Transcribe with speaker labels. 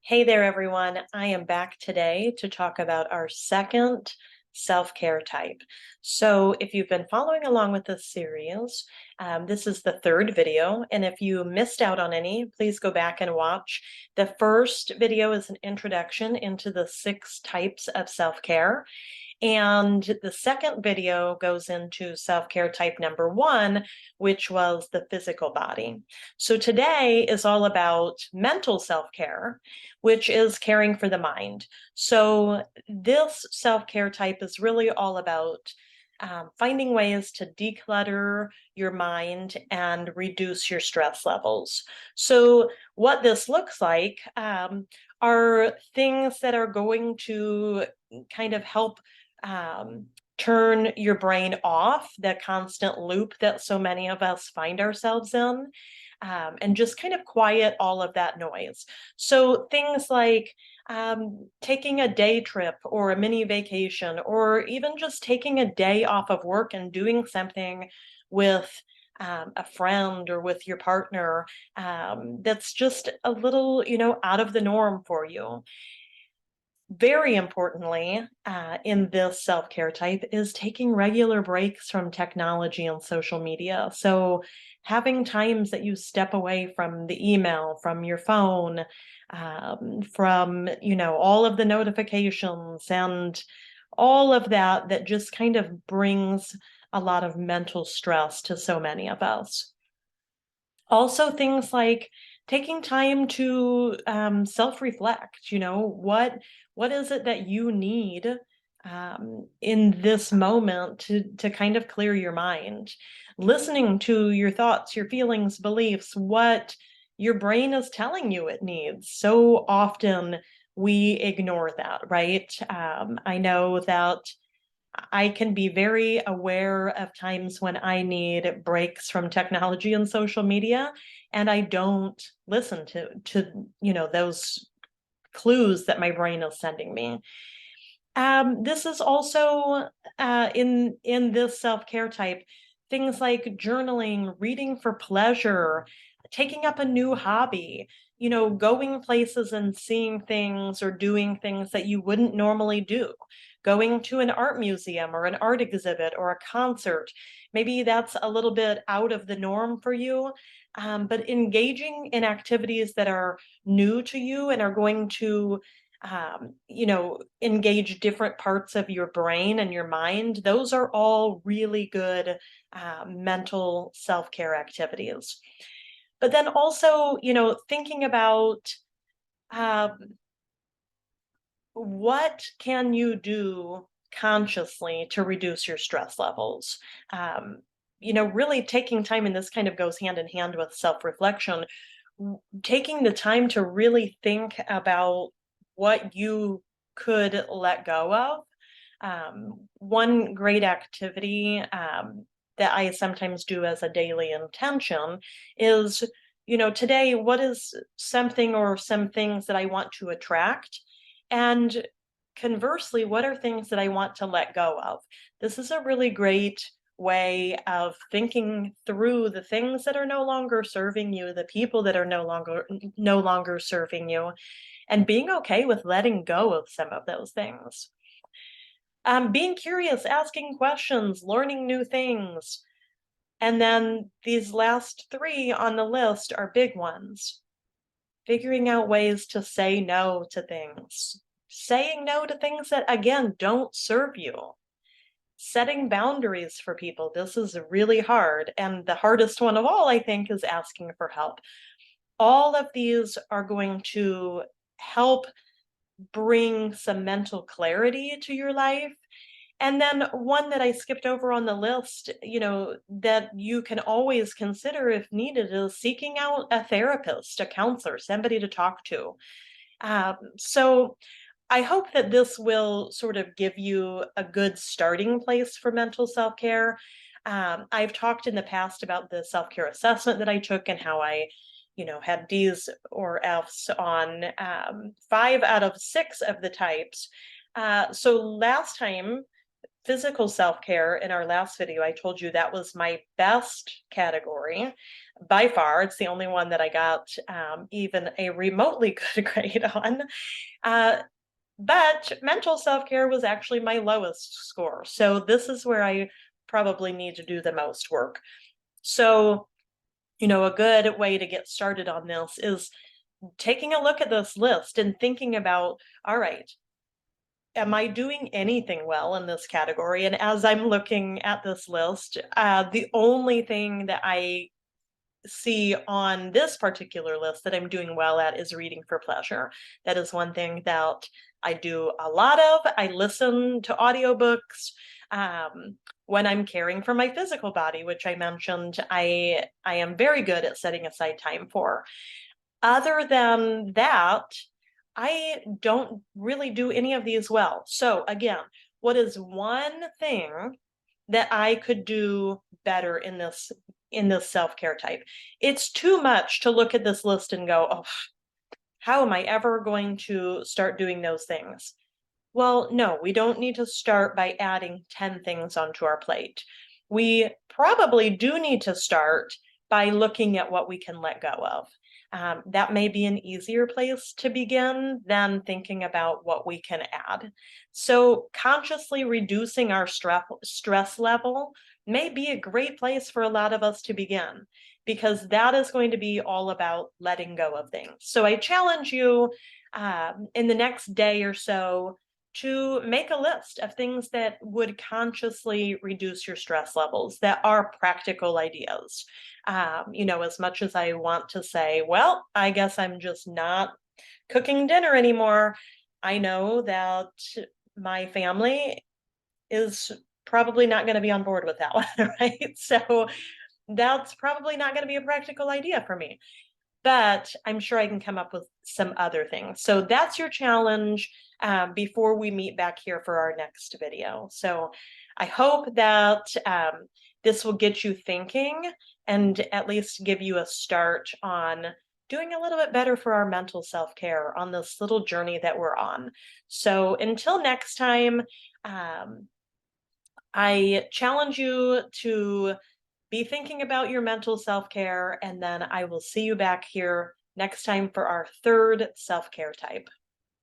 Speaker 1: Hey there, everyone. I am back today to talk about our second self-care type. So if you've been following along with this series, this is the third video. And if you missed out on any, please go back and watch. The first video is an introduction into the 6 types of self-care. And the second video goes into self-care type number 1, which was the physical body. So today is all about mental self-care, which is caring for the mind. So this self-care type is really all about finding ways to declutter your mind and reduce your stress levels. So what this looks like are things that are going to kind of help turn your brain off the constant loop that so many of us find ourselves in, and just kind of quiet all of that noise. So things like taking a day trip or a mini vacation, or even just taking a day off of work and doing something with a friend or with your partner that's just a little, out of the norm for you. Very importantly, in this self-care type is taking regular breaks from technology and social media. So having times that you step away from the email, from your phone, from, all of the notifications and all of that that just kind of brings a lot of mental stress to so many of us. Also, things like taking time to self-reflect. What is it that you need in this moment to kind of clear your mind? Listening to your thoughts, your feelings, beliefs, what your brain is telling you it needs. So often we ignore that, right? I know that I can be very aware of times when I need breaks from technology and social media, and I don't listen to those clues that my brain is sending me. This is also in this self-care type, things like journaling, reading for pleasure, taking up a new hobby, going places and seeing things or doing things that you wouldn't normally do. Going to an art museum or an art exhibit or a concert. Maybe that's a little bit out of the norm for you, but engaging in activities that are new to you and are going to engage different parts of your brain and your mind. Those are all really good mental self-care activities. But then also, thinking about um, what can you do consciously to reduce your stress levels? Really taking time, and this kind of goes hand in hand with self-reflection, taking the time to really think about what you could let go of. One great activity that I sometimes do as a daily intention is, today, what is something or some things that I want to attract? And conversely, what are things that I want to let go of? This is a really great way of thinking through the things that are no longer serving you, the people that are no longer serving you, and being okay with letting go of some of those things. Being curious, asking questions, learning new things. And then these last 3 on the list are big ones. Figuring out ways to say no to things. Saying no to things that, again, don't serve you. Setting boundaries for people. This is really hard. And the hardest one of all, I think, is asking for help. All of these are going to help bring some mental clarity to your life. And then one that I skipped over on the list, that you can always consider if needed is seeking out a therapist, a counselor, somebody to talk to. So I hope that this will sort of give you a good starting place for mental self-care. I've talked in the past about the self-care assessment that I took and how I had D's or F's on 5 out of 6 of the types. So last time physical self-care in our last video, I told you that was my best category by far. It's the only one that I got even a remotely good grade on. But mental self-care was actually my lowest score. So this is where I probably need to do the most work. So, a good way to get started on this is taking a look at this list and thinking about, all right, am I doing anything well in this category? And as I'm looking at this list, the only thing that I see on this particular list that I'm doing well at is reading for pleasure. That is one thing that I do a lot of. I listen to audiobooks when I'm caring for my physical body, which I mentioned I am very good at setting aside time for. Other than that, I don't really do any of these well. So again, what is one thing that I could do better in this self-care type? It's too much to look at this list and go, "Oh, how am I ever going to start doing those things?" Well, no, we don't need to start by adding 10 things onto our plate. We probably do need to start by looking at what we can let go of. That may be an easier place to begin than thinking about what we can add. So, consciously reducing our stress level may be a great place for a lot of us to begin, because that is going to be all about letting go of things. So, I challenge you in the next day or so to make a list of things that would consciously reduce your stress levels that are practical ideas. As much as I want to say, well, I guess I'm just not cooking dinner anymore, I know that my family is probably not going to be on board with that one, right? So that's probably not going to be a practical idea for me, but I'm sure I can come up with some other things. So that's your challenge before we meet back here for our next video. So I hope that this will get you thinking and at least give you a start on doing a little bit better for our mental self-care on this little journey that we're on. So until next time, I challenge you to be thinking about your mental self-care, and then I will see you back here next time for our third self-care type.